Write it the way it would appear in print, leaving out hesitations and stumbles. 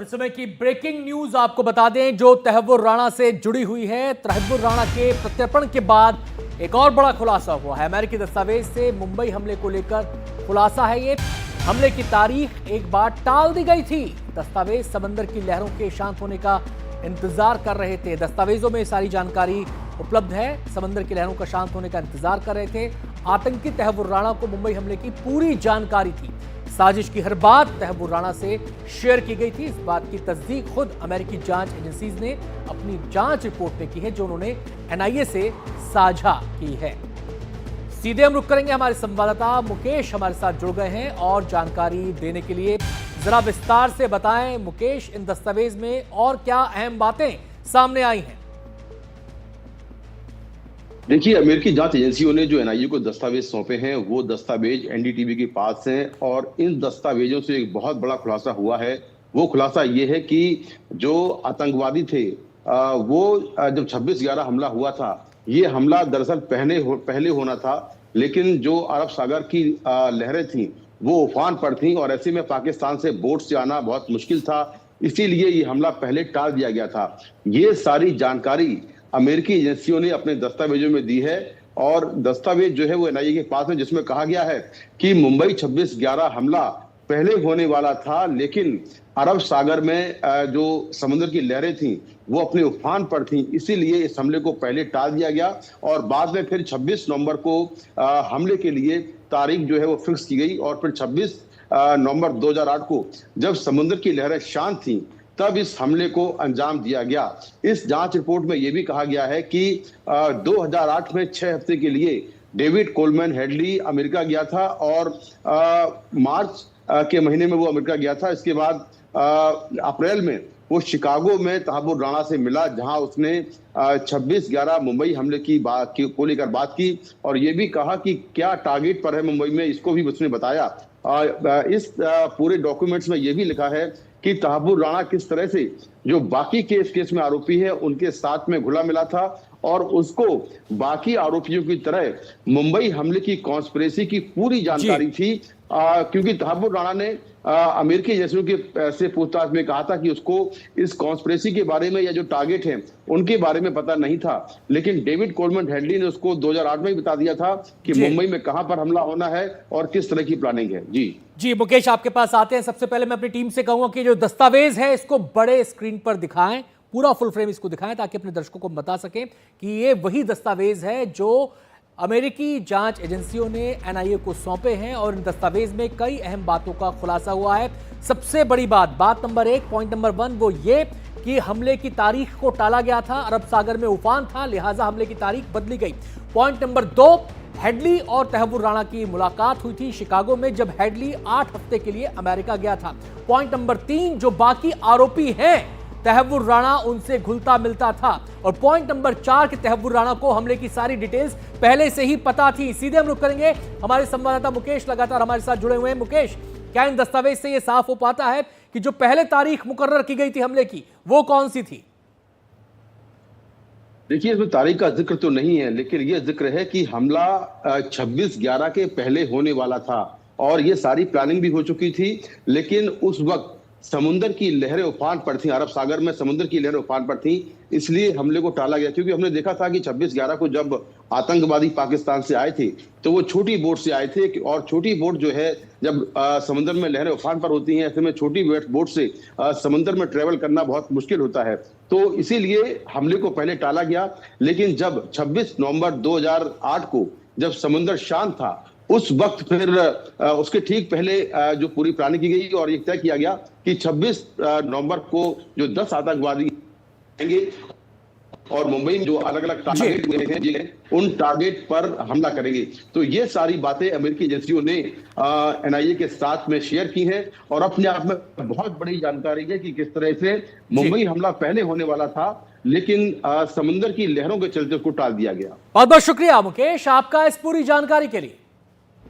इस समय की ब्रेकिंग न्यूज आपको बता दें जो तहव्वुर राणा से जुड़ी हुई है। तहव्वुर राणा के प्रत्यर्पण के बाद एक और बड़ा खुलासा हुआ है। अमेरिकी दस्तावेज से मुंबई हमले को लेकर खुलासा है। ये हमले की तारीख एक बार टाल दी गई थी। दस्तावेज समंदर की लहरों के शांत होने का इंतजार कर रहे थे। दस्तावेजों में सारी जानकारी उपलब्ध है। समंदर की लहरों का शांत होने का इंतजार कर रहे थे। आतंकी तहव्वुर राणा को मुंबई हमले की पूरी जानकारी थी। साजिश की हर बात तहव्वुर राणा से शेयर की गई थी। इस बात की तस्दीक खुद अमेरिकी जांच एजेंसीज ने अपनी जांच रिपोर्ट में की है, जो उन्होंने एनआईए से साझा की है। सीधे हम रुक करेंगे। हमारे संवाददाता मुकेश हमारे साथ जुड़ गए हैं और जानकारी देने के लिए जरा विस्तार से बताएं मुकेश, इन दस्तावेज में और क्या अहम बातें सामने आई हैं? देखिए, अमेरिकी जांच एजेंसियों ने जो एनआईए को दस्तावेज सौंपे हैं वो दस्तावेज एनडीटीवी के पास हैं और इन दस्तावेजों से एक बहुत बड़ा खुलासा हुआ है। वो खुलासा ये है कि जो आतंकवादी थे वो जब 26/11 हमला हुआ था, ये हमला दरअसल पहले होना था, लेकिन जो अरब सागर की लहरें थीं वो उफान पर थीं और ऐसे में पाकिस्तान से बोट से आना बहुत मुश्किल था, इसीलिए ये हमला पहले टाल दिया गया था। ये सारी जानकारी अमेरिकी एजेंसियों ने अपने दस्तावेजों में दी है और दस्तावेज जो है वो एनआईए के पास है, जिसमें कहा गया है कि मुंबई 26/11 हमला पहले होने वाला था, लेकिन अरब सागर में जो समुद्र की लहरें थीं वो अपने उफान पर थीं, इसीलिए इस हमले को पहले टाल दिया गया और बाद में फिर 26 नवंबर को हमले के लिए तारीख जो है वो फिक्स की गई और फिर 26 नवंबर 2008 को जब समुद्र की लहरें शांत थीं तब इस हमले को अंजाम दिया गया। इस जांच रिपोर्ट में यह भी कहा गया है कि 2008 में 6 हफ्ते के लिए डेविड कोलमैन हेडली अमेरिका गया था और मार्च के महीने में वो अमेरिका गया था। इसके बाद अप्रैल में वो शिकागो में तहव्वुर राणा से मिला, जहां उसने 26/11 मुंबई हमले को लेकर बात की और ये भी कहा कि क्या टारगेट पर है मुंबई में, इसको भी उसने बताया। इस पूरे डॉक्यूमेंट्स में ये भी लिखा है कि तहव्वुर राणा किस तरह से जो बाकी केस में आरोपी है उनके साथ में घुला मिला था और उसको बाकी आरोपियों की तरह मुंबई हमले की कॉन्स्पिरेसी की पूरी जानकारी थी, क्योंकि तहव्वुर राणा ने अमेरिकी एजेंसियों के से पूछताछ में कहा था कि उसको इस कॉन्स्पिरेसी के बारे में या जो टारगेट हैं उनके बारे में पता नहीं था, लेकिन डेविड कोलमैन हेडली ने उसको 2008 में ही बता दिया था कि मुंबई में कहां पर हमला होना है और किस तरह की प्लानिंग है। जी मुकेश, आपके पास आते हैं। सबसे पहले मैं अपनी टीम से कहूंगा कि जो दस्तावेज है इसको बड़े स्क्रीन पर दिखाएं, पूरा फुल फ्रेम इसको दिखाएं ताकि अपने दर्शकों को बता सकें कि ये वही दस्तावेज है जो अमेरिकी जांच एजेंसियों ने एनआईए को सौंपे हैं और इन दस्तावेज में कई अहम बातों का खुलासा हुआ है। सबसे बड़ी बात नंबर 1, पॉइंट नंबर 1 वो ये कि हमले की तारीख को टाला गया था। अरब सागर में उफान था, लिहाजा हमले की तारीख बदली गई। पॉइंट नंबर 2, हेडली और तहव्वुर राणा की मुलाकात हुई थी शिकागो में, जब हेडली 8 हफ्ते के लिए अमेरिका गया था। पॉइंट नंबर 3, जो बाकी आरोपी हैं तहव्वुर राणा उनसे घुलता मिलता था। और पॉइंट नंबर 4 कि तहव्वुर राणा को हमले की सारी डिटेल्स पहले से ही पता थी। सीधे हम रुक करेंगे। हमारे संवाददाता मुकेश लगातार हमारे साथ जुड़े हुए हैं। मुकेश, क्या इन दस्तावेज से यह साफ हो पाता है कि जो पहले तारीख मुकर्रर की गई थी हमले की वो कौन सी थी? देखिए, इसमें तारीख का जिक्र तो नहीं है, लेकिन यह जिक्र है कि हमला 26/11 के पहले होने वाला था और ये सारी प्लानिंग भी हो चुकी थी, लेकिन उस वक्त समुद्र की लहरें उफान पर थी, अरब सागर में समुद्र की लहरें उफान पर थी, इसलिए हमले को टाला गया। क्योंकि हमने देखा था कि 26/11 को जब आतंकवादी पाकिस्तान से आए थे तो वो छोटी बोट से आए थे और छोटी बोट जो है जब समुद्र में लहरें उफान पर होती हैं, ऐसे में छोटी बोट से समुद्र में ट्रेवल करना बहुत मुश्किल होता है, तो इसीलिए हमले को पहले टाला गया। लेकिन जब 26 नवंबर 2008 को जब समुद्र शांत था, उस वक्त फिर उसके ठीक पहले जो पूरी प्लानिंग की गई और ये तय किया गया कि 26 नवंबर को जो 10 आतंकवादी आएंगे और मुंबई में जो अलग अलग टारगेट हुए हैं उन टारगेट पर हमला करेंगे। तो ये सारी बातें अमेरिकी एजेंसियों ने एनआईए के साथ में शेयर की हैं और अपने आप में बहुत बड़ी जानकारी है कि किस तरह से मुंबई हमला पहले होने वाला था, लेकिन समुद्र की लहरों के चलते उसको टाल दिया गया। बहुत बहुत शुक्रिया मुकेश आपका इस पूरी जानकारी के लिए।